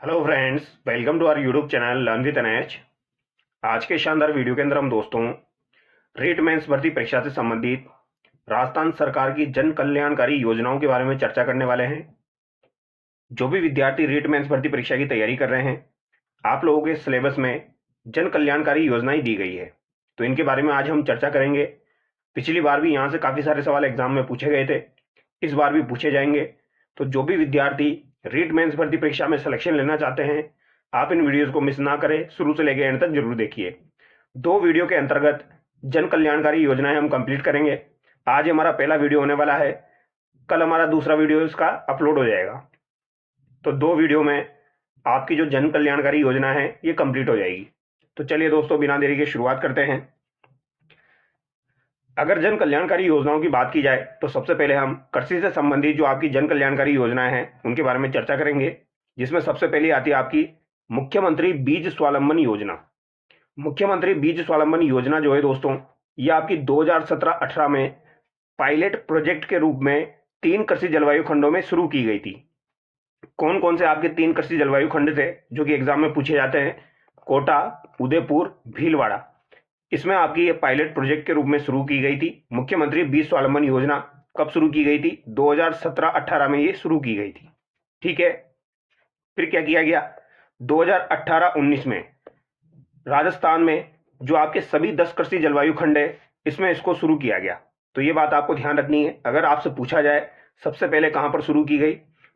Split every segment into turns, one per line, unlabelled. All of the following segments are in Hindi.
Hello friends, welcome to our YouTube channel learn with NH. आज के शानदार वीडियो के अंदर हम दोस्तों रीट मेंस भर्ती परीक्षा से संबंधित राजस्थान सरकार की जन कल्याणकारी योजनाओं के बारे में चर्चा करने वाले हैं। जो भी विद्यार्थी रीट मेंस भर्ती परीक्षा की तैयारी कर रहे हैं, आप लोगों के सिलेबस में जन कल्याणकारी योजनाएं दी गई है, तो इनके बारे में आज हम चर्चा करेंगे। पिछली बार भी यहाँ से काफ़ी सारे सवाल एग्जाम में पूछे गए थे, इस बार भी पूछे जाएंगे। तो जो भी विद्यार्थी रीट मेंस भर्ती परीक्षा में सिलेक्शन लेना चाहते हैं, आप इन वीडियोस को मिस ना करें, शुरू से लेकर एंड तक जरूर देखिए। 2 वीडियो के अंतर्गत जन कल्याणकारी योजनाएं हम कंप्लीट करेंगे। आज हमारा पहला वीडियो होने वाला है, कल हमारा दूसरा वीडियो इसका अपलोड हो जाएगा। तो 2 वीडियो में आपकी जो जन कल्याणकारी योजना है ये कंप्लीट हो जाएगी। तो चलिए दोस्तों, बिना देरी के शुरुआत करते हैं। अगर जन कल्याणकारी योजनाओं की बात की जाए तो सबसे पहले हम कृषि से संबंधित जो आपकी जन कल्याणकारी योजनाएं हैं उनके बारे में चर्चा करेंगे, जिसमें सबसे पहले आती है आपकी मुख्यमंत्री बीज स्वावलंबन योजना। मुख्यमंत्री बीज स्वावलंबन योजना जो है दोस्तों, ये आपकी 2017-18 में पायलट प्रोजेक्ट के रूप में 3 कृषि जलवायु खंडों में शुरू की गई थी। कौन कौन से आपके 3 कृषि जलवायु खंड थे जो कि एग्जाम में पूछे जाते हैं? कोटा, उदयपुर, भीलवाड़ा। इसमें आपकी ये पायलट प्रोजेक्ट के रूप में शुरू की गई थी। मुख्यमंत्री बीज स्वावलंबन योजना कब शुरू की गई थी? 2017-18 में ये शुरू की गई थी। ठीक है, फिर क्या किया गया? 2018-19 में राजस्थान में जो आपके सभी 10 कृषि जलवायु खंड है, इसमें इसको शुरू किया गया। तो ये बात आपको ध्यान रखनी है। अगर आपसे पूछा जाए सबसे पहले कहां पर शुरू की गई,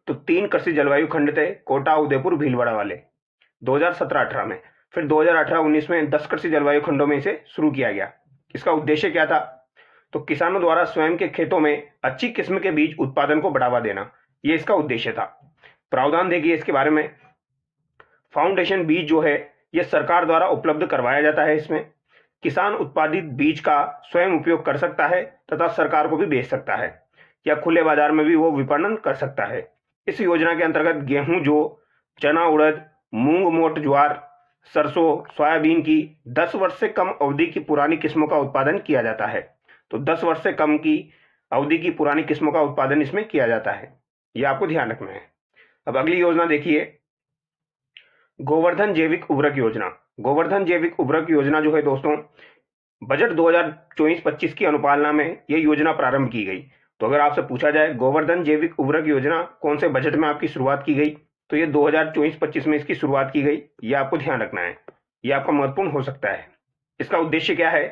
तो 3 कृषि जलवायु खंड थे, कोटा, उदयपुर, भीलवाड़ा वाले, 2017-18 में। फिर 2018-19 में 10 कृषि जलवायु खंडों में इसे शुरू किया गया। इसका उद्देश्य क्या था? तो किसानों द्वारा स्वयं के खेतों में अच्छी किस्म के बीज उत्पादन को बढ़ावा देना, ये इसका उद्देश्य था। प्रावधान देखिए इसके बारे में। फाउंडेशन बीज जो है ये सरकार द्वारा उपलब्ध करवाया जाता है। इसमें किसान उत्पादित बीज का स्वयं उपयोग कर सकता है तथा सरकार को भी बेच सकता है, या खुले बाजार में भी वो विपणन कर सकता है। इस योजना के अंतर्गत गेहूं, जो चना, उड़द, मूंग, मोट, ज्वार, सरसों, सोयाबीन की 10 वर्ष से कम अवधि की पुरानी किस्मों का उत्पादन किया जाता है। तो 10 वर्ष से कम की अवधि की पुरानी किस्मों का उत्पादन इसमें किया जाता है, यह आपको ध्यान रखना है। अब अगली योजना देखिए, गोवर्धन जैविक उर्वरक योजना। गोवर्धन जैविक उर्वरक योजना जो है दोस्तों, बजट 2024-25 की अनुपालना में यह योजना प्रारंभ की गई। तो अगर आपसे पूछा जाए गोवर्धन जैविक उर्वरक योजना कौन से बजट में आपकी शुरुआत की गई, तो ये 2024-25 में इसकी शुरुआत की गई। ये आपको ध्यान रखना है, ये आपका महत्वपूर्ण हो सकता है। इसका उद्देश्य क्या है?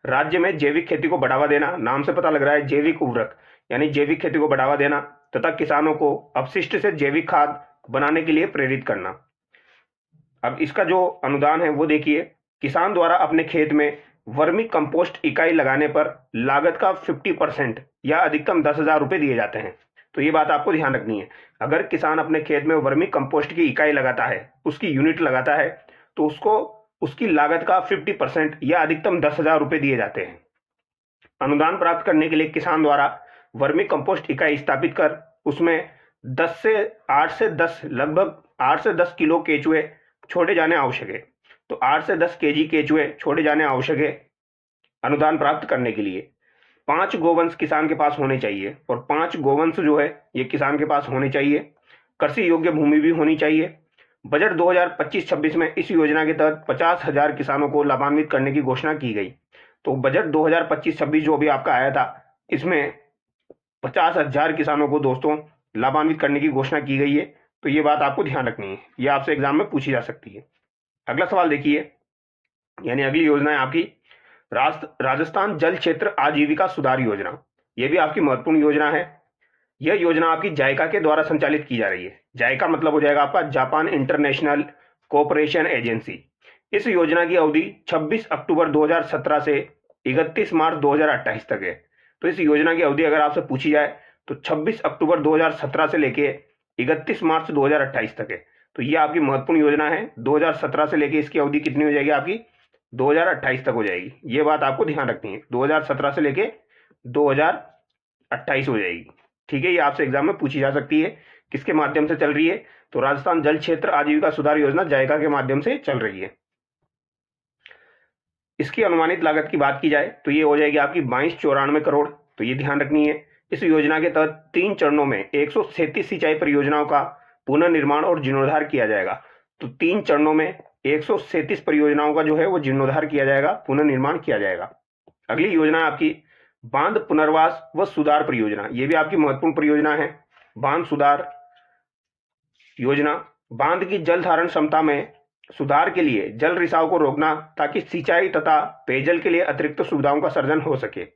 राज्य में जैविक खेती को बढ़ावा देना। नाम से पता लग रहा है, जैविक उर्वरक यानी जैविक खेती को बढ़ावा देना, तथा किसानों को अपशिष्ट से जैविक खाद बनाने के लिए प्रेरित करना। अब इसका जो अनुदान है वो देखिए, किसान द्वारा अपने खेत में वर्मी कंपोस्ट इकाई लगाने पर लागत का 50% या अधिकतम 10,000 रुपये दिए जाते हैं। तो ये बात आपको ध्यान रखनी है। अगर किसान अपने खेत में वर्मी कंपोस्ट की इकाई लगाता है, उसकी यूनिट लगाता है, तो उसको उसकी लागत का 50% या अधिकतम 10,000 रुपये दिए जाते हैं। अनुदान प्राप्त करने के लिए किसान द्वारा वर्मी कंपोस्ट इकाई स्थापित कर उसमें 8 से 10 लगभग 8 से 10 किलो केचुए छोड़े जाने आवश्यक है। तो 8 से 10 केजी केचुए छोड़े जाने आवश्यक है अनुदान प्राप्त करने के लिए। 5 गोवंश किसान के पास होने चाहिए, और 5 गोवंश जो है ये किसान के पास होने चाहिए। कृषि योग्य भूमि भी होनी चाहिए। बजट 2025-26 में इस योजना के तहत 50,000 किसानों को लाभान्वित करने की घोषणा की गई। तो बजट 2025-26 जो भी आपका आया था, इसमें 50,000 किसानों को दोस्तों लाभान्वित करने की घोषणा की गई है। तो ये बात आपको ध्यान रखनी है, ये आपसे एग्जाम में पूछी जा सकती है। अगला सवाल देखिए, यानी अगली योजना है आपकी राजस्थान जल क्षेत्र आजीविका सुधार योजना। यह भी आपकी महत्वपूर्ण योजना है। यह योजना आपकी जायका के द्वारा संचालित की जा रही है। जायका मतलब हो जाएगा आपका जापान इंटरनेशनल कोऑपरेशन एजेंसी। इस योजना की अवधि 26 अक्टूबर 2017 से 31 मार्च 2028 तक है। तो इस योजना की अवधि अगर आपसे पूछी जाए तो 26 अक्टूबर 2017 से लेके 31 मार्च 2028 तक है। तो ये आपकी महत्वपूर्ण योजना है। 2017 से लेके इसकी अवधि कितनी हो जाएगी आपकी? 2028 तक हो जाएगी। ये बात आपको ध्यान रखनी है, 2017 से लेके 2028 हो जाएगी। ठीक है, ये आपसे एग्जाम में पूछी जा सकती है। किसके माध्यम से चल रही है? तो राजस्थान जल क्षेत्र आजीविका सुधार योजना जायका के माध्यम से चल रही है। इसकी अनुमानित लागत की बात की जाए तो ये हो जाएगी आपकी 2294 करोड़। तो ये ध्यान रखनी है। इस योजना के तहत 3 चरणों में 137 सिंचाई परियोजनाओं का पुनर्निर्माण और जीर्णोद्धार किया जाएगा। तो 3 चरणों में 137 परियोजनाओं का जो है वो जीर्णोद्धार किया जाएगा, पुनर्निर्माण किया जाएगा। अगली योजना है आपकी बांध पुनर्वास व सुधार परियोजना। ये भी आपकी महत्वपूर्ण परियोजना है। बांध सुधार योजना, बांध की जल धारण क्षमता में सुधार के लिए जल रिसाव को रोकना ताकि सिंचाई तथा पेयजल के लिए अतिरिक्त सुविधाओं का सर्जन हो सके।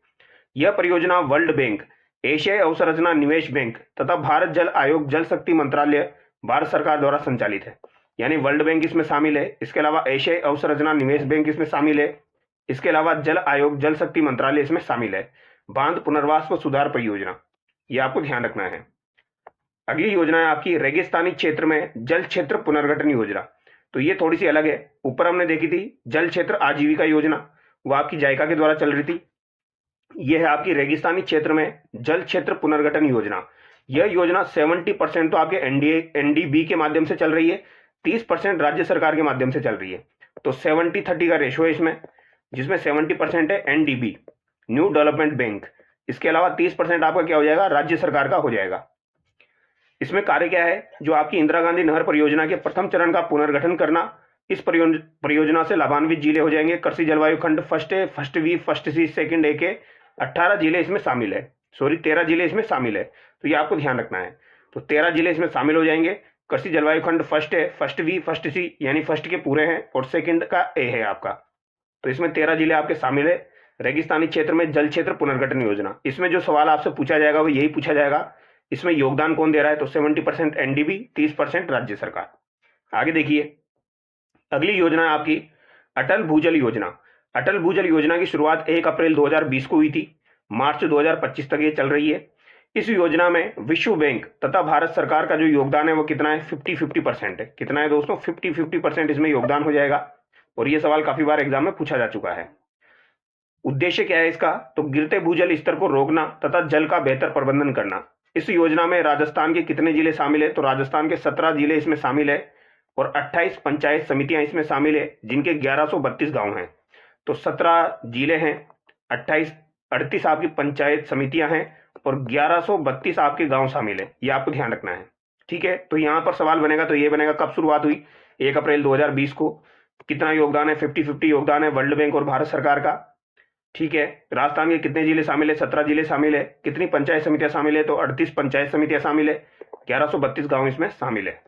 यह परियोजना वर्ल्ड बैंक, एशियाई अवसंरचना निवेश बैंक तथा भारत जल आयोग जल शक्ति मंत्रालय भारत सरकार द्वारा संचालित है। यानी वर्ल्ड बैंक इसमें शामिल है, इसके अलावा एशियाई अवसंरचना निवेश बैंक इसमें शामिल है, इसके अलावा जल आयोग जल शक्ति मंत्रालय इसमें शामिल है। बांध पुनर्वास व सुधार परियोजना, ये आपको ध्यान रखना है। अगली योजना है आपकी रेगिस्तानी क्षेत्र में जल क्षेत्र पुनर्गठन योजना। तो ये थोड़ी सी अलग है। ऊपर हमने देखी थी जल क्षेत्र आजीविका योजना, वो आपकी जायका के द्वारा चल रही थी। यह है आपकी रेगिस्तानी क्षेत्र में जल क्षेत्र पुनर्गठन योजना। यह योजना 70% तो आपके एनडीबी के माध्यम से चल रही है, 30% राज्य सरकार के माध्यम से चल रही है। तो 70-30 का रेशो है इसमें, जिसमें 70% है एनडीबी न्यू डेवलपमेंट बैंक, इसके अलावा 30% आपका क्या हो जाएगा, राज्य सरकार का हो जाएगा। इसमें कार्य क्या है, जो आपकी इंदिरा गांधी नहर परियोजना के प्रथम चरण का पुनर्गठन करना। इस परियोजना से लाभान्वित जिले हो जाएंगे कृषि जलवायु खंड first A, first B, first C, second A के 18 जिले इसमें शामिल है। 13 जिले इसमें शामिल है। तो ये आपको ध्यान रखना है। तो 13 जिले इसमें शामिल हो जाएंगे। कृषि जलवायु खंड first A, first B, first सी, यानी फर्स्ट के पूरे हैं और सेकंड का ए है आपका। तो इसमें 13 जिले आपके शामिल है। रेगिस्तानी क्षेत्र में जल क्षेत्र पुनर्गठन योजना, इसमें जो सवाल आपसे पूछा जाएगा वो यही पूछा जाएगा, इसमें योगदान कौन दे रहा है। तो 70% एनडीबी, 30% राज्य सरकार। आगे देखिए, अगली योजना है आपकी अटल भूजल योजना। अटल भूजल योजना की शुरुआत 1 अप्रैल 2020 को हुई थी। मार्च 2025 तक ये चल रही है। इस योजना में विश्व बैंक तथा भारत सरकार का जो योगदान है वो कितना है, 50-50% है। कितना है दोस्तों, 50-50% इसमें योगदान हो जाएगा। और ये सवाल काफी बार एग्जाम में पूछा जा चुका है। उद्देश्य क्या है इसका, तो गिरते भूजल स्तर को रोकना तथा जल का बेहतर प्रबंधन करना। इस योजना में राजस्थान के कितने जिले शामिल है, तो राजस्थान के 17 जिले इसमें शामिल है और 28 पंचायत समितियां इसमें शामिल है, जिनके 1132 गांव हैं। तो 17 जिले हैं, 38 आपकी पंचायत समितियां हैं और 1132 आपके गांव शामिल है। ये आपको ध्यान रखना है, ठीक है। तो यहां पर सवाल बनेगा, तो ये बनेगा कब शुरुआत हुई, 1 अप्रैल 2020 को। कितना योगदान है, 50-50 योगदान है वर्ल्ड बैंक और भारत सरकार का, ठीक है। राजस्थान के कितने जिले शामिल है, 17 जिले शामिल है। कितनी पंचायत समितियां शामिल है, तो 38 पंचायत समितियां शामिल है, 1132 गांव इसमें शामिल है।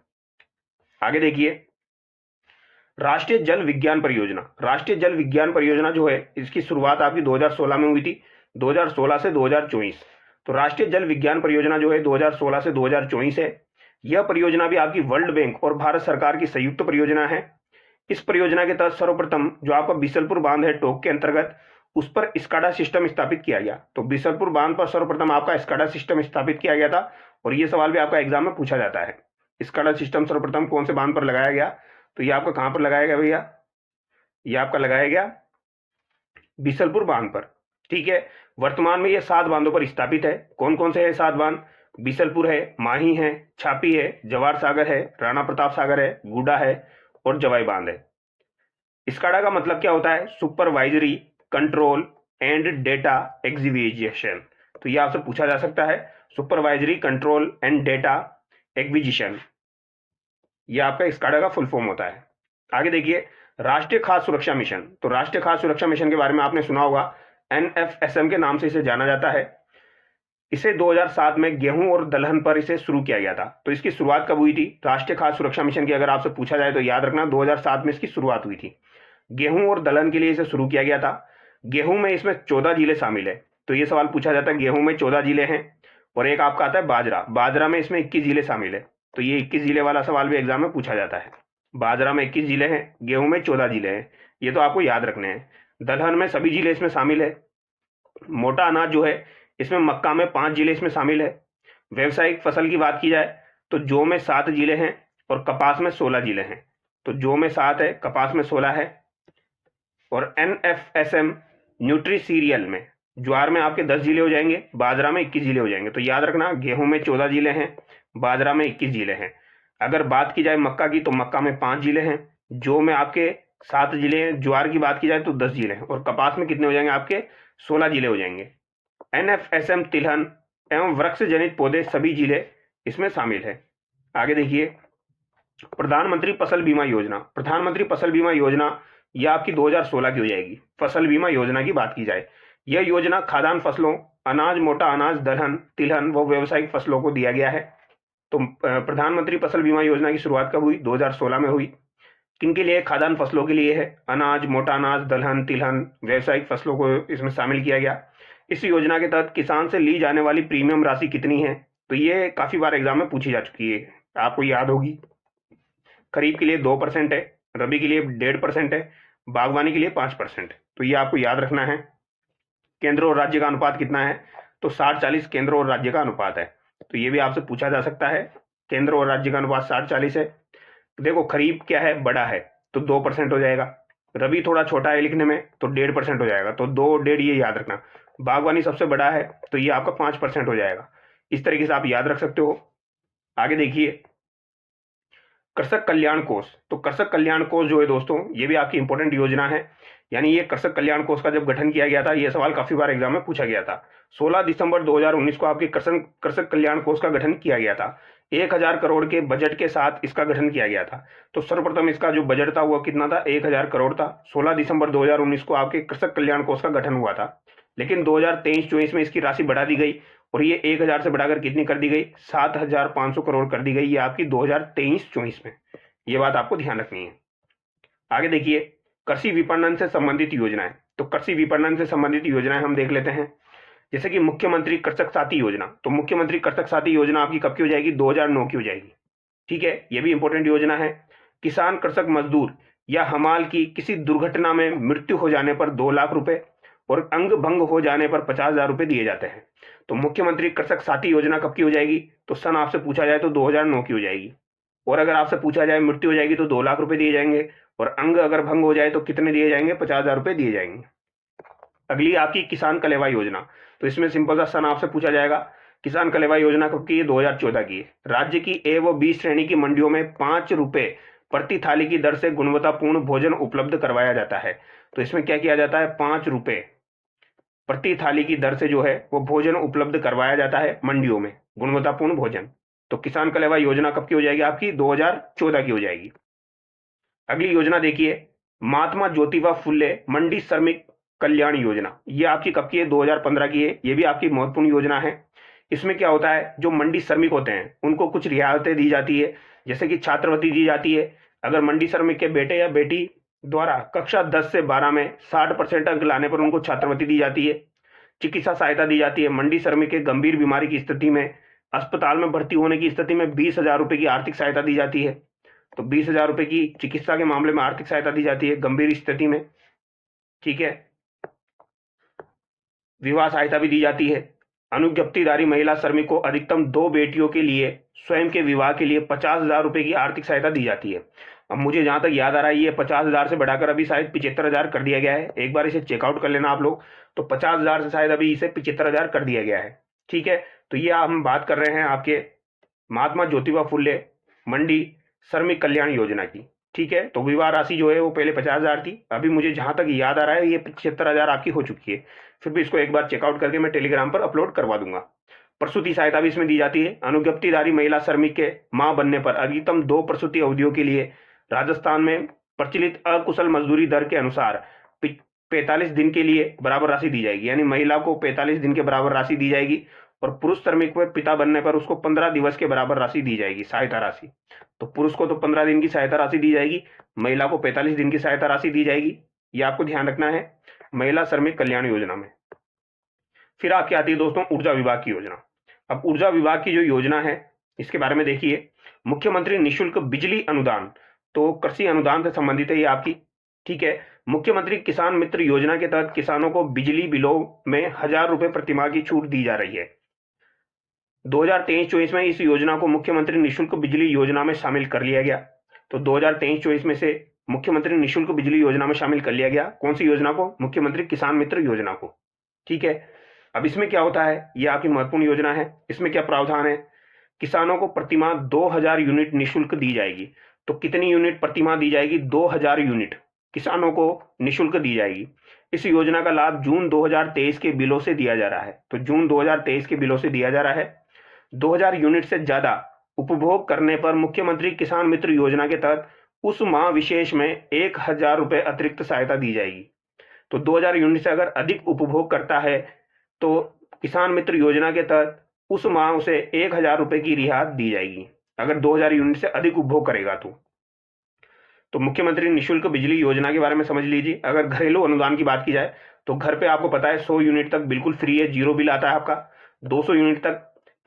आगे देखिए, राष्ट्रीय जल विज्ञान परियोजना। राष्ट्रीय जल विज्ञान परियोजना जो है, इसकी शुरुआत आपकी 2016 में हुई थी, 2016 से 2024। तो राष्ट्रीय जल विज्ञान परियोजना जो है 2016 से 2024 है। यह परियोजना भी आपकी वर्ल्ड बैंक और भारत सरकार की संयुक्त परियोजना है। इस परियोजना के तहत सर्वप्रथम जो आपका बीसलपुर बांध है टोक के अंतर्गत, उस पर स्काडा सिस्टम स्थापित किया गया। तो बीसलपुर बांध पर सर्वप्रथम आपका स्काडा सिस्टम स्थापित किया गया था और यह सवाल भी आपका एग्जाम में पूछा जाता है। स्काडा सिस्टम सर्वप्रथम कौन से बांध पर लगाया गया, तो ये आपका कहां पर लगाया गया भैया, ये आपका लगाया गया बीसलपुर बांध पर, ठीक है। वर्तमान में ये 7 बांधों पर स्थापित है। कौन कौन से है 7 बांध, बीसलपुर है, माही है, छापी है, जवार सागर है, राणा प्रताप सागर है, गुडा है और जवाई बांध है। स्काडा का मतलब क्या होता है, supervisory control and data acquisition. तो ये आपसे पूछा जा सकता है, supervisory control and data acquisition, ये आपका स्काडा का फुल फॉर्म होता है। आगे देखिए, राष्ट्रीय खाद्य सुरक्षा मिशन। तो राष्ट्रीय खाद्य सुरक्षा मिशन के बारे में आपने सुना होगा, NFSM के नाम से इसे जाना जाता है। इसे 2007 में गेहूं और दलहन पर इसे शुरू किया गया था। तो इसकी शुरुआत कब हुई थी, राष्ट्रीय खाद्य सुरक्षा मिशन की अगर आपसे पूछा जाए तो याद रखना 2007 में इसकी शुरुआत हुई थी। गेहूं और दलहन के लिए इसे शुरू किया गया था। गेहूं में इसमें 14 जिले शामिल है। तो ये सवाल पूछा जाता है, गेहूं में 14 जिले हैं और एक आपका आता है बाजरा। बाजरा में इसमें 21 जिले शामिल है। तो ये 21 जिले वाला सवाल भी एग्जाम में पूछा जाता है। बाजरा में 21 जिले हैं, गेहूं में 14 जिले हैं, ये तो आपको याद रखने हैं। दलहन में सभी जिले इसमें शामिल है। मोटा अनाज जो है, इसमें मक्का में 5 जिले इसमें शामिल है। व्यवसायिक फसल की बात की जाए तो जौ में 7 जिले हैं और कपास में 16 जिले हैं। तो जौ में 7 है, कपास में 16 है। और NFSM न्यूट्री सीरियल में ज्वार में आपके 10 जिले हो जाएंगे, बाजरा में 21 जिले हो जाएंगे। तो याद रखना, गेहूं में 14 जिले हैं, बाजरा में 21 जिले हैं। अगर बात की जाए मक्का की, तो मक्का में 5 जिले हैं, जौ में आपके 7 जिले हैं, ज्वार की बात की जाए तो 10 जिले हैं और कपास में कितने हो जाएंगे आपके 16 जिले हो जाएंगे। NFSM तिलहन एवं वृक्ष जनित पौधे सभी जिले इसमें शामिल है। आगे देखिए, प्रधानमंत्री फसल बीमा योजना, प्रधानमंत्री फसल बीमा योजना यह आपकी 2016 की हो जाएगी। फसल बीमा योजना की बात की जाए, यह योजना खाद्यान्न फसलों, अनाज, मोटा अनाज, दलहन, तिलहन व व्यावसायिक फसलों को दिया गया है। तो प्रधानमंत्री फसल बीमा योजना की शुरुआत कब हुई? 2016 में हुई। किनके लिए? खाद्यान्न फसलों के लिए है। अनाज, मोटा अनाज, दलहन, तिलहन, व्यावसायिक फसलों को इसमें शामिल किया गया। इस योजना के तहत किसान से ली जाने वाली प्रीमियम राशि कितनी है? तो ये काफी बार एग्जाम में पूछी जा चुकी है, आपको याद होगी। खरीफ के लिए 2% है, रबी के लिए 1.5% है, बागवानी के लिए 5%। तो ये आपको याद रखना है। केंद्र और राज्य का अनुपात कितना है? तो 60-40 केंद्र और राज्य का अनुपात है। तो ये भी आपसे पूछा जा सकता है। केंद्र और राज्य का अनुपात 60-40 है। देखो खरीफ क्या है? बड़ा है तो 2% हो जाएगा। रबी थोड़ा छोटा है लिखने में तो 1.5% हो जाएगा, तो 2-1.5 ये याद रखना। बागवानी सबसे बड़ा है तो ये आपका 5% हो जाएगा। इस तरीके से आप याद रख सकते हो। आगे देखिए, कृषक कल्याण कोष। तो कृषक कल्याण कोष जो है दोस्तों, ये भी आपकी इंपॉर्टेंट योजना है। यानी ये कृषक कल्याण कोष का जब गठन किया गया था, ये सवाल काफी बार एग्जाम में पूछा गया था। 16 दिसंबर 2019 को आपके कृषक कल्याण कोष का गठन किया गया था। 1000 करोड़ के बजट के साथ इसका गठन किया गया था। तो सर्वप्रथम इसका जो बजट था वो कितना था? 1000 करोड़ था। 16 दिसंबर 2019 को आपके कृषक कल्याण कोष का गठन हुआ था। लेकिन 2023-24 में इसकी राशि बढ़ा दी गई और ये 1000 से बढ़ाकर कितनी कर दी गई? 7500 करोड़ कर दी गई, ये आपकी 2023-24 में। ये बात आपको ध्यान रखनी है। आगे देखिए, कृषि विपणन से संबंधित योजनाएं। तो कृषि विपणन से संबंधित योजनाएं हम देख लेते हैं। जैसे कि मुख्यमंत्री कृषक साथी योजना। तो मुख्यमंत्री कृषक साथी योजना आपकी कब की हो जाएगी? 2009 की हो जाएगी। ठीक है, ये भी इंपॉर्टेंट योजना है। किसान कृषक मजदूर या हमाल की किसी दुर्घटना में मृत्यु हो जाने पर 2 लाख रुपए और अंग भंग हो जाने पर 50,000 रुपए दिए जाते हैं। तो मुख्यमंत्री कृषक साथी योजना कब की हो जाएगी? तो सन आपसे पूछा जाए तो 2009 की हो जाएगी। और अगर आपसे पूछा जाए मृत्यु हो जाएगी तो 2 लाख रुपए दिए जाएंगे, और अंग अगर भंग हो जाए तो कितने दिए जाएंगे? 50,000 रुपए दिए जाएंगे। अगली आपकी किसान कलेवा योजना। तो इसमें सिंपल सा सन आपसे पूछा जाएगा। किसान कलेवा योजना कब की है? 2014 की है। राज्य की ए व बी श्रेणी की मंडियों में 5 रुपए प्रति थाली की दर से गुणवत्तापूर्ण भोजन उपलब्ध करवाया जाता है। तो इसमें क्या किया जाता है? 5 रुपए प्रति थाली की दर से जो है वो भोजन उपलब्ध करवाया जाता है मंडियों में, गुणवत्तापूर्ण भोजन। तो किसान कलेवा योजना कब की हो जाएगी? आपकी 2014 की हो जाएगी। अगली योजना देखिए, महात्मा ज्योतिबा फुले मंडी श्रमिक कल्याण योजना। ये आपकी कब की है? 2015 की है। ये भी आपकी महत्वपूर्ण योजना है। इसमें क्या होता है? जो मंडी श्रमिक होते हैं उनको कुछ रियायतें दी जाती है, जैसे कि छात्रवृत्ति दी जाती है। अगर मंडी श्रमिक के बेटे या बेटी द्वारा कक्षा 10 से 12 में 60% अंक लाने पर उनको छात्रवृत्ति दी जाती है। चिकित्सा सहायता दी जाती है। मंडी श्रमिक के गंभीर बीमारी की स्थिति में, अस्पताल में भर्ती होने की स्थिति में 20,000 रुपए की आर्थिक सहायता दी जाती है। तो 20,000 रुपए की चिकित्सा के मामले में आर्थिक सहायता दी जाती है गंभीर स्थिति में। ठीक है, विवाह सहायता भी दी जाती है। अनुज्ञप्तिधारी महिला श्रमिक को अधिकतम 2 बेटियों के लिए स्वयं के विवाह के लिए 50,000 रुपए की आर्थिक सहायता दी जाती है। अब मुझे जहां तक याद आ रहा है ये 50,000 से बढ़ाकर अभी शायद 75,000 कर दिया गया है। एक बार इसे चेकआउट कर लेना आप लोग। तो 50,000 से शायद अभी इसे 75,000 कर दिया गया है। ठीक है, तो ये हम बात कर रहे हैं आपके महात्मा ज्योतिबा फुले मंडी श्रमिक कल्याण योजना की। ठीक है, तो विवाह राशि जो है वो पहले 50,000 थी, अभी मुझे जहां तक याद आ रहा है ये 75,000 आपकी हो चुकी है। फिर भी इसको एक बार चेकआउट करके मैं टेलीग्राम पर अपलोड करवा दूंगा। प्रसूति सहायता भी इसमें दी जाती है। अनुज्ञप्तिधारी महिला श्रमिक के मां बनने पर अधिकतम 2 प्रसूति अवधियों के लिए राजस्थान में प्रचलित अकुशल मजदूरी दर के अनुसार 45 दिन के लिए बराबर राशि दी जाएगी। यानी महिला को 45 दिन के बराबर राशि दी जाएगी और पुरुष श्रमिक को पिता बनने पर उसको 15 दिवस के बराबर राशि दी जाएगी, सहायता राशि। तो पुरुष को तो 15 दिन की सहायता राशि दी जाएगी, महिला को 45 दिन की सहायता राशि दी जाएगी। ये आपको ध्यान रखना है महिला श्रमिक कल्याण योजना में। फिर आपकी आती है दोस्तों ऊर्जा विभाग की योजना। अब ऊर्जा विभाग की जो योजना है इसके बारे में देखिए, मुख्यमंत्री निःशुल्क बिजली अनुदान। तो कृषि अनुदान से संबंधित है ये आपकी। ठीक है, मुख्यमंत्री किसान मित्र योजना के तहत किसानों को बिजली बिलों में 1,000 रुपए प्रतिमाह की छूट दी जा रही है। 2023-24 में इस योजना को मुख्यमंत्री निःशुल्क बिजली योजना में शामिल कर लिया गया। तो 2023-24 में से मुख्यमंत्री निःशुल्क बिजली योजना में शामिल कर लिया गया। कौन सी योजना को? मुख्यमंत्री किसान मित्र योजना को। ठीक है, अब इसमें क्या होता है? यह आपकी महत्वपूर्ण योजना है। इसमें क्या प्रावधान है? किसानों को प्रतिमाह 2,000 यूनिट निःशुल्क दी जाएगी। तो कितनी यूनिट प्रतिमाह दी जाएगी? 2,000 यूनिट किसानों को निःशुल्क दी जाएगी। इस योजना का लाभ जून 2023 के बिलों से दिया जा रहा है। तो जून 2023 के बिलों से दिया जा रहा है। 2,000 यूनिट से ज्यादा उपभोग करने पर मुख्यमंत्री किसान मित्र योजना के तहत उस माह विशेष में 1,000 रुपये अतिरिक्त सहायता दी जाएगी। तो 2000 यूनिट से अगर अधिक उपभोग करता है तो किसान मित्र योजना के तहत उस माह उसे 1,000 रुपये की रियायत दी जाएगी, अगर 2000 यूनिट से अधिक उपभोग करेगा तो मुख्यमंत्री निःशुल्क बिजली योजना के बारे में समझ लीजिए। अगर घरेलू अनुदान की बात की जाए तो घर पे आपको पता है 100 यूनिट तक बिल्कुल फ्री है, जीरो बिल आता है आपका। 200 यूनिट तक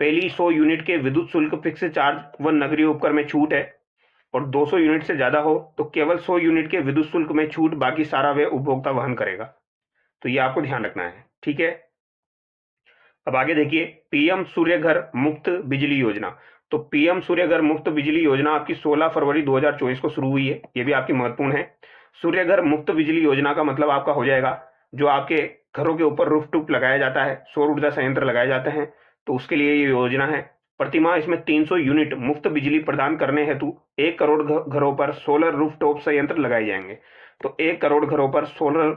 पहली 100 यूनिट के विद्युत शुल्क फिक्स चार्ज व नगरीय उपकर में छूट है, और 200 यूनिट से ज़्यादा हो तो केवल 100 यूनिट के विद्युत शुल्क में छूट, बाकी सारा व्यय उपभोक्ता वहन करेगा। तो ये आपको ध्यान रखना है, ठीक है। अब आगे देखिए, पीएम सूर्य घर मुफ्त बिजली योजना। तो पीएम सूर्य घर मुफ्त बिजली योजना आपकी 16 फरवरी 2024 को शुरू हुई है, ये भी आपकी महत्वपूर्ण है। सूर्य घर मुफ्त बिजली योजना का मतलब आपका हो जाएगा जो आपके घरों के ऊपर रूफटॉप लगाया जाता है, सौर ऊर्जा संयंत्र लगाए जाते हैं, तो उसके लिए ये योजना है। प्रतिमाह इसमें 300 यूनिट मुफ्त बिजली प्रदान करने हेतु 1 करोड़ घरों पर सोलर रूफटॉप संयंत्र लगाए जाएंगे। तो 1 करोड़ घरों पर सोलर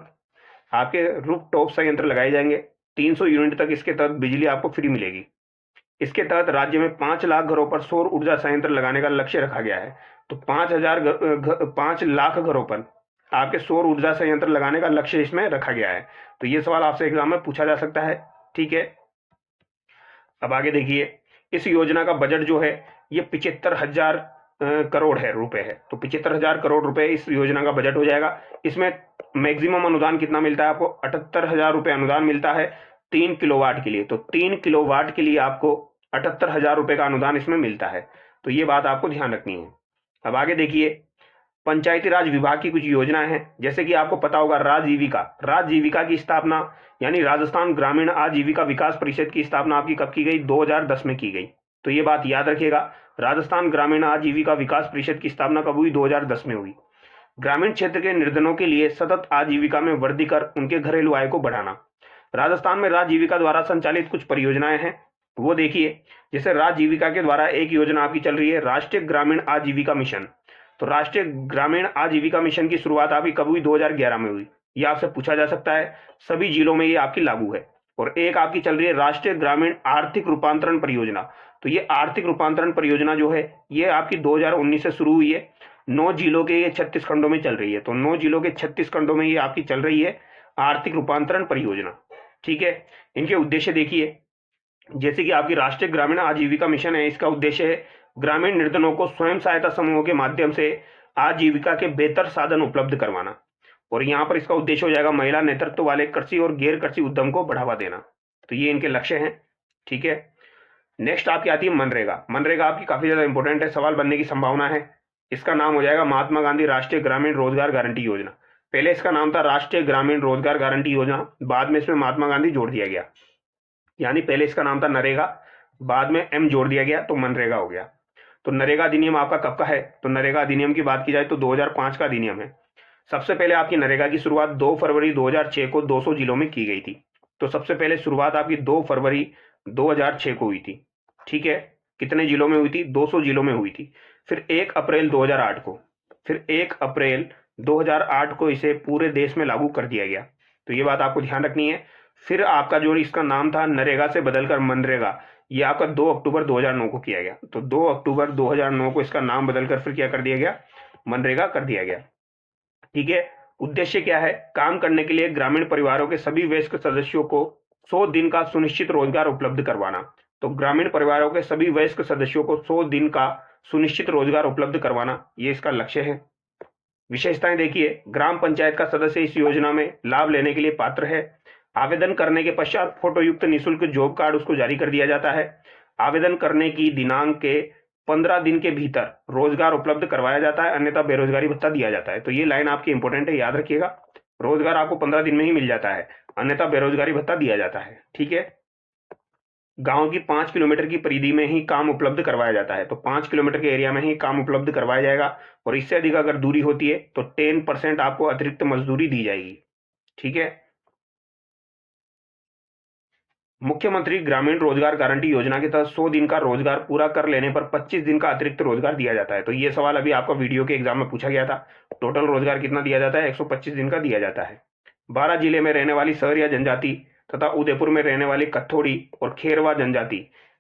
आपके रूफटॉप संयंत्र लगाए जाएंगे। 300 यूनिट तक इसके तहत बिजली आपको फ्री मिलेगी। इसके तहत राज्य में 5 लाख घरों पर सौर ऊर्जा संयंत्र लगाने का लक्ष्य रखा गया है। तो 5 लाख घरों पर आपके सौर ऊर्जा संयंत्र लगाने का लक्ष्य इसमें रखा गया है। तो ये सवाल आपसे एग्जाम में पूछा जा सकता है, ठीक है। अब आगे देखिए, इस योजना का बजट जो है ये 75,000 करोड़ है रुपए है। तो 75,000 करोड़ रुपए इस योजना का बजट हो जाएगा। इसमें मैक्सिमम अनुदान कितना मिलता है आपको? 78,000 रुपये अनुदान मिलता है 3 किलोवाट के लिए। तो 3 किलोवाट के लिए आपको 78,000 रुपये का अनुदान इसमें मिलता है। तो ये बात आपको ध्यान रखनी है। अब आगे देखिए, पंचायती राज विभाग की कुछ योजनाएं हैं, जैसे कि आपको पता होगा राजजीविका की स्थापना यानी राजस्थान ग्रामीण आजीविका विकास परिषद की स्थापना आपकी कब की गई? 2010 में की गई। तो ये बात याद रखिएगा, राजस्थान ग्रामीण आजीविका विकास परिषद की स्थापना कब हुई? 2010 में हुई। ग्रामीण क्षेत्र के निर्धनों के लिए सतत आजीविका में वृद्धि कर उनके घरेलू आय को बढ़ाना। राजस्थान में राजजीविका द्वारा संचालित कुछ परियोजनाएं हैं, वो देखिए। जैसे राजजीविका के द्वारा एक योजना आपकी चल रही है राष्ट्रीय ग्रामीण आजीविका मिशन। तो राष्ट्रीय ग्रामीण आजीविका मिशन की शुरुआत आपकी कब हुई? 2011 में हुई। ये आपसे पूछा जा सकता है, सभी जिलों में ये आपकी लागू है। और एक आपकी चल रही है राष्ट्रीय ग्रामीण आर्थिक रूपांतरण परियोजना। तो ये आर्थिक रूपांतरण परियोजना जो है ये आपकी 2019 से शुरू हुई है। 9 जिलों के ये 36 खंडों में चल रही है। तो 9 जिलों के 36 खंडों में ये आपकी चल रही है आर्थिक रूपांतरण परियोजना, ठीक है। इनके उद्देश्य देखिए, जैसे कि आपकी राष्ट्रीय ग्रामीण आजीविका मिशन है, इसका उद्देश्य है ग्रामीण निर्धनों को स्वयं सहायता समूहों के माध्यम से आजीविका के बेहतर साधन उपलब्ध करवाना। और यहाँ पर इसका उद्देश्य हो जाएगा महिला नेतृत्व वाले कृषि और गैर कृषि उद्यम को बढ़ावा देना। तो ये इनके लक्ष्य हैं, ठीक है। नेक्स्ट आपकी आती है मनरेगा। मनरेगा आपकी काफी ज्यादा इंपॉर्टेंट है, सवाल बनने की संभावना है। इसका नाम हो जाएगा महात्मा गांधी राष्ट्रीय ग्रामीण रोजगार गारंटी योजना। पहले इसका नाम था राष्ट्रीय ग्रामीण रोजगार गारंटी योजना, बाद में इसमें महात्मा गांधी जोड़ दिया गया। यानी पहले इसका नाम था नरेगा, बाद में एम जोड़ दिया गया तो मनरेगा हो गया। तो नरेगा अधिनियम आपका कब का है? तो नरेगा अधिनियम की बात की जाए तो 2005 का अधिनियम है। सबसे पहले आपकी नरेगा की शुरुआत 2 फरवरी 2006 को 200 जिलों में की गई थी। तो सबसे पहले शुरुआत आपकी 2 फरवरी 2006 को हुई थी, ठीक है। कितने जिलों में हुई थी? 200 जिलों में हुई थी। फिर 1 अप्रैल 2008 को, फिर 1 अप्रैल 2008 को इसे पूरे देश में लागू कर दिया गया। तो ये बात आपको ध्यान रखनी है। फिर आपका जो इसका नाम था नरेगा से बदलकर मनरेगा, ये आपका 2 अक्टूबर 2009 को किया गया। तो 2 अक्टूबर 2009 को इसका नाम बदलकर फिर क्या कर दिया गया? मनरेगा कर दिया गया, ठीक है। उद्देश्य क्या है? काम करने के लिए ग्रामीण परिवारों के सभी वयस्क सदस्यों को 100 दिन का सुनिश्चित रोजगार उपलब्ध करवाना। तो ग्रामीण परिवारों के सभी वयस्क सदस्यों को 100 दिन का सुनिश्चित रोजगार उपलब्ध करवाना, ये इसका लक्ष्य है। विशेषताएं देखिए, ग्राम पंचायत का सदस्य इस योजना में लाभ लेने के लिए पात्र है। आवेदन करने के पश्चात फोटोयुक्त निःशुल्क जॉब कार्ड उसको जारी कर दिया जाता है। आवेदन करने की दिनांक के 15 दिन के भीतर रोजगार उपलब्ध करवाया जाता है, अन्यथा बेरोजगारी भत्ता दिया जाता है। तो ये लाइन आपकी इंपॉर्टेंट है, याद रखिएगा। रोजगार आपको 15 दिन में ही मिल जाता है, अन्यथा बेरोजगारी भत्ता दिया जाता है, ठीक है। गांव की 5 किलोमीटर की परिधि में ही काम उपलब्ध करवाया जाता है। तो 5 किलोमीटर के एरिया में ही काम उपलब्ध करवाया जाएगा, और इससे अधिक अगर दूरी होती है तो 10% आपको अतिरिक्त मजदूरी दी जाएगी, ठीक है। मुख्यमंत्री ग्रामीण रोजगार गारंटी योजना के तहत 100 दिन का रोजगार पूरा कर लेने पर 25 दिन का अतिरिक्त रोजगार दिया जाता है। तो ये सवाल अभी आपका वीडियो के एग्जाम में पूछा गया था। टोटल रोजगार कितना दिया जाता है? 125 दिन का दिया जाता है। 12 जिले में रहने वाली सहरिया जनजाति तथा उदयपुर में रहने वाली कथोड़ी और खेरवा जनजाति,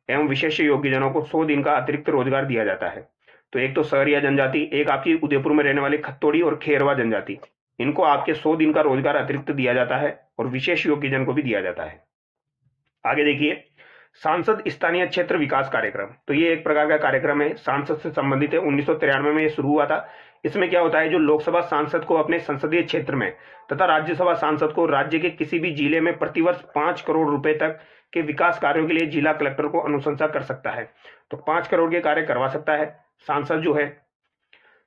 एवं विशेष योग्यजनों को 100 दिन का अतिरिक्त रोजगार दिया जाता है। तो एक तो सहरिया जनजाति, एक आपकी उदयपुर में रहने वाले खत्तोड़ी और खेरवा जनजाति, इनको आपके 100 दिन का रोजगार अतिरिक्त दिया जाता है और विशेष योग्यजन को भी दिया जाता है। आगे देखिए, सांसद स्थानीय क्षेत्र विकास कार्यक्रम। तो ये एक प्रकार का कार्यक्रम है, सांसद से संबंधित है। 1993 में ये शुरू हुआ था। इसमें क्या होता है, जो लोकसभा सांसद को अपने संसदीय क्षेत्र में तथा राज्यसभा सांसद को राज्य के किसी भी जिले में प्रतिवर्ष 5 करोड़ रुपए तक के विकास कार्यों के लिए जिला कलेक्टर को अनुशंसा कर सकता है। तो 5 करोड़ के कार्य करवा सकता है सांसद जो है।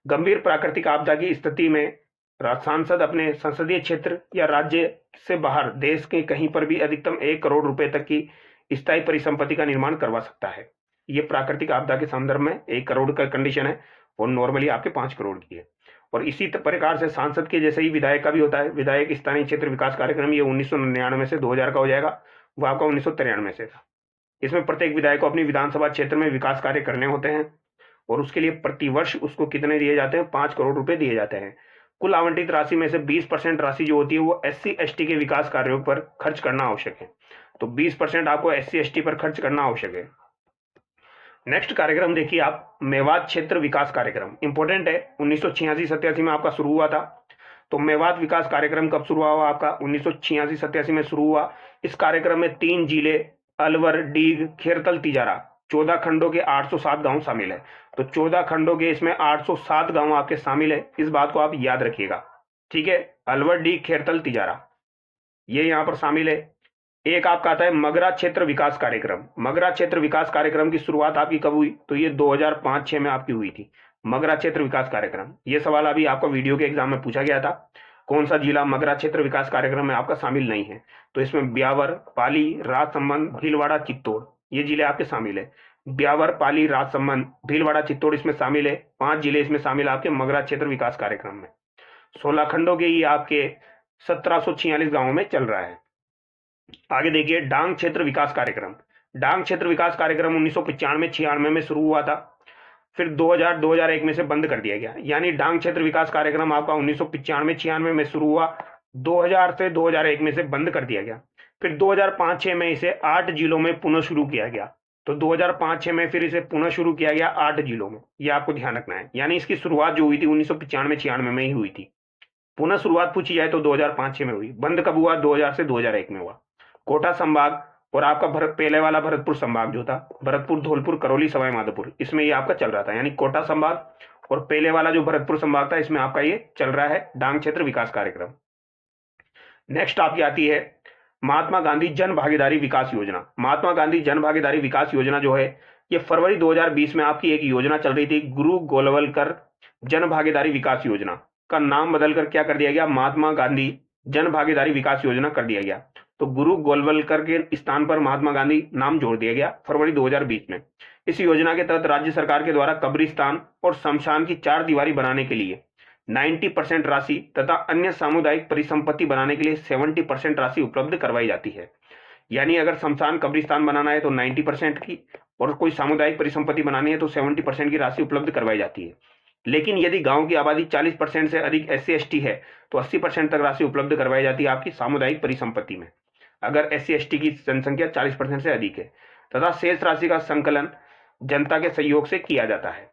गंभीर प्राकृतिक आपदा की स्थिति में सांसद अपने संसदीय क्षेत्र या राज्य से बाहर देश के कहीं पर भी अधिकतम 1 करोड़ रुपए तक की स्थायी परिसंपत्ति का निर्माण करवा सकता है। ये प्राकृतिक आपदा के संदर्भ में 1 करोड़ का कंडीशन है और नॉर्मली आपके 5 करोड़ की है। और इसी प्रकार से सांसद के जैसे ही विधायक का भी होता है। विधायक स्थानीय क्षेत्र विकास कार्यक्रम, ये 1999 से 2000 का हो जाएगा, वो आपका 1993 से था। इसमें प्रत्येक विधायक को अपनी विधानसभा क्षेत्र में विकास कार्य करने होते हैं और उसके लिए प्रतिवर्ष उसको कितने दिए जाते हैं, 5 करोड़ रुपए दिए जाते हैं। कुल आवंटित राशि में से 20% राशि जो होती है वो SC/ST के विकास कार्यों पर खर्च करना आवश्यक है। तो 20% आपको SC/ST पर खर्च करना आवश्यक है। नेक्स्ट कार्यक्रम देखिए आप, मेवात क्षेत्र विकास कार्यक्रम, इंपॉर्टेंट है। 1986-87 में आपका शुरू हुआ था। तो मेवात विकास कार्यक्रम कब शुरू हुआ आपका, 1986-87 में शुरू हुआ। इस कार्यक्रम में 3 जिले अलवर, डीग, खेरतल, तिजारा, 14 खंडों के 807 गांव शामिल है। तो 14 खंडों के इसमें 807 गांव आपके शामिल है। इस बात को आप याद रखिएगा, ठीक है। अलवर, डीग, खेरतल, तिजारा ये यहाँ पर शामिल है। एक आपका आता है मगरा क्षेत्र विकास कार्यक्रम। मगरा क्षेत्र विकास कार्यक्रम की शुरुआत आपकी कब हुई, तो ये 2005-06 में आपकी हुई थी, मगरा क्षेत्र विकास कार्यक्रम। ये सवाल अभी आपका वीडियो के एग्जाम में पूछा गया था, कौन सा जिला मगरा क्षेत्र विकास कार्यक्रम में आपका शामिल नहीं है। तो इसमें ब्यावर, पाली, राजसमंद, भीलवाड़ा, चित्तौड़ ये जिले आपके शामिल है। ब्यावर, पाली, राजसमंद, भीलवाड़ा, चित्तौड़ इसमें शामिल है। 5 जिले इसमें शामिल आपके मगरा क्षेत्र विकास कार्यक्रम में। 16 खंडों के ये आपके 1746 गांवों में चल रहा है। आगे देखिए, डांग क्षेत्र विकास कार्यक्रम। डांग क्षेत्र विकास कार्यक्रम 1995-96 में शुरू हुआ था, फिर 2000-2001 में से बंद कर दिया गया। यानी डांग क्षेत्र विकास कार्यक्रम आपका 1995-96 में शुरू हुआ, 2000 से 2001 में से बंद कर दिया गया। फिर 2005-06 में इसे 8 जिलों में पुनः शुरू किया गया। तो 2005-06 में फिर इसे पुनः शुरू किया गया 8 जिलों में, ये आपको ध्यान रखना है। यानी इसकी शुरुआत जो हुई थी 1995-96 में ही हुई थी। पुनः शुरुआत पूछी जाए तो 2005-06 में हुई। बंद कब हुआ, 2000 से 2001 में हुआ। कोटा संभाग और आपका पहले वाला भरतपुर संभाग जो था, भरतपुर, धौलपुर, करौली, सवाई माधोपुर, इसमें ये आपका चल रहा था। यानी कोटा संभाग और पहले वाला जो भरतपुर संभाग था, इसमें आपका ये चल रहा है डांग क्षेत्र विकास कार्यक्रम। नेक्स्ट आपकी आती है महात्मा गांधी जन भागीदारी विकास योजना। महात्मा गांधी जन भागीदारी विकास योजना जो है, ये फरवरी 2020 में आपकी एक योजना चल रही थी, गुरु गोलवलकर जन भागीदारी विकास योजना। का नाम बदलकर क्या कर दिया गया, महात्मा गांधी जन भागीदारी विकास योजना कर दिया गया। तो गुरु गोलवलकर के स्थान पर महात्मा गांधी नाम जोड़ दिया गया फरवरी 2020 में। इस योजना के तहत राज्य सरकार के द्वारा कब्रिस्तान और शमशान की 4 दीवारी बनाने के लिए 90% राशि तथा अन्य सामुदायिक परिसंपत्ति बनाने के लिए 70% राशि उपलब्ध करवाई जाती है। यानी अगर शमशान, कब्रिस्तान बनाना है तो 90% की, और कोई सामुदायिक परिसंपत्ति बनानी है तो 70% की राशि उपलब्ध करवाई जाती है। लेकिन यदि गांव की आबादी 40% से अधिक SC/ST है तो 80% तक राशि उपलब्ध करवाई जाती है आपकी सामुदायिक परिसंपत्ति में, अगर SC/ST की जनसंख्या 40% से अधिक है, तथा शेष राशि का संकलन जनता के सहयोग से किया जाता है।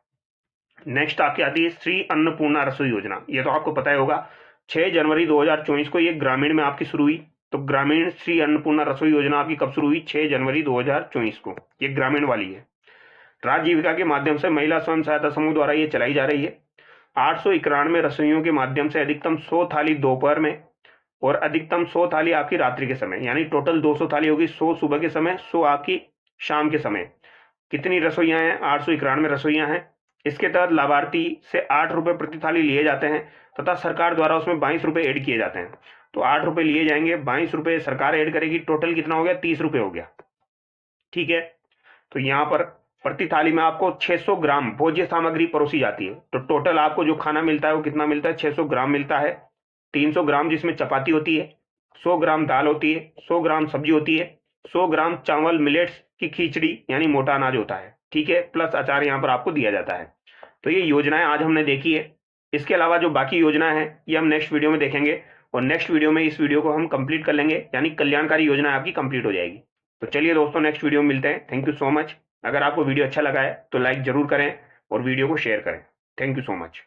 नेक्स्ट आपकी आती है श्री अन्नपूर्णा रसोई योजना। ये तो आपको पता ही होगा, 6 जनवरी 2024 को ये ग्रामीण में आपकी शुरू हुई। तो ग्रामीण श्री अन्नपूर्णा रसोई योजना आपकी कब शुरू हुई, 6 जनवरी 2024 को। ये ग्रामीण वाली है। राज्य जीविका के माध्यम से महिला स्वयं सहायता समूह द्वारा ये चलाई जा रही है। 891 रसोइयों के माध्यम से अधिकतम 100 थाली दोपहर में और अधिकतम 100 थाली आपकी रात्रि के समय, यानी टोटल 200 थाली होगी। 100 सुबह के समय, 100 आपकी शाम के समय। कितनी रसोइयाँ हैं, 891 रसोइयाँ हैं। इसके तहत लाभार्थी से 8 रुपये प्रति थाली लिए जाते हैं तथा सरकार द्वारा उसमें 22 रुपये ऐड किए जाते हैं। तो 8 रुपये लिए जाएंगे, 22 रुपये सरकार ऐड करेगी, टोटल कितना हो गया, 30 रुपये हो गया, ठीक है। तो यहाँ पर प्रति थाली में आपको 600 ग्राम भोज्य सामग्री परोसी जाती है। तो टोटल आपको जो खाना मिलता है वो कितना मिलता है, 600 ग्राम मिलता है। 300 ग्राम जिसमें चपाती होती है, 100 ग्राम दाल होती है, 100 ग्राम सब्जी होती है, 100 ग्राम चावल मिलेट्स की खिचड़ी यानी मोटा अनाज होता है, ठीक है, प्लस अचार यहाँ पर आपको दिया जाता है। तो ये योजनाएं आज हमने देखी है। इसके अलावा जो बाकी योजनाएं हैं ये हम नेक्स्ट वीडियो में देखेंगे, और नेक्स्ट वीडियो में इस वीडियो को हम कंप्लीट कर लेंगे, यानी कल्याणकारी योजना आपकी कंप्लीट हो जाएगी। तो चलिए दोस्तों, नेक्स्ट वीडियो में मिलते हैं। Thank you so much. अगर आपको वीडियो अच्छा लगा है तो लाइक जरूर करें और वीडियो को शेयर करें। Thank you so much.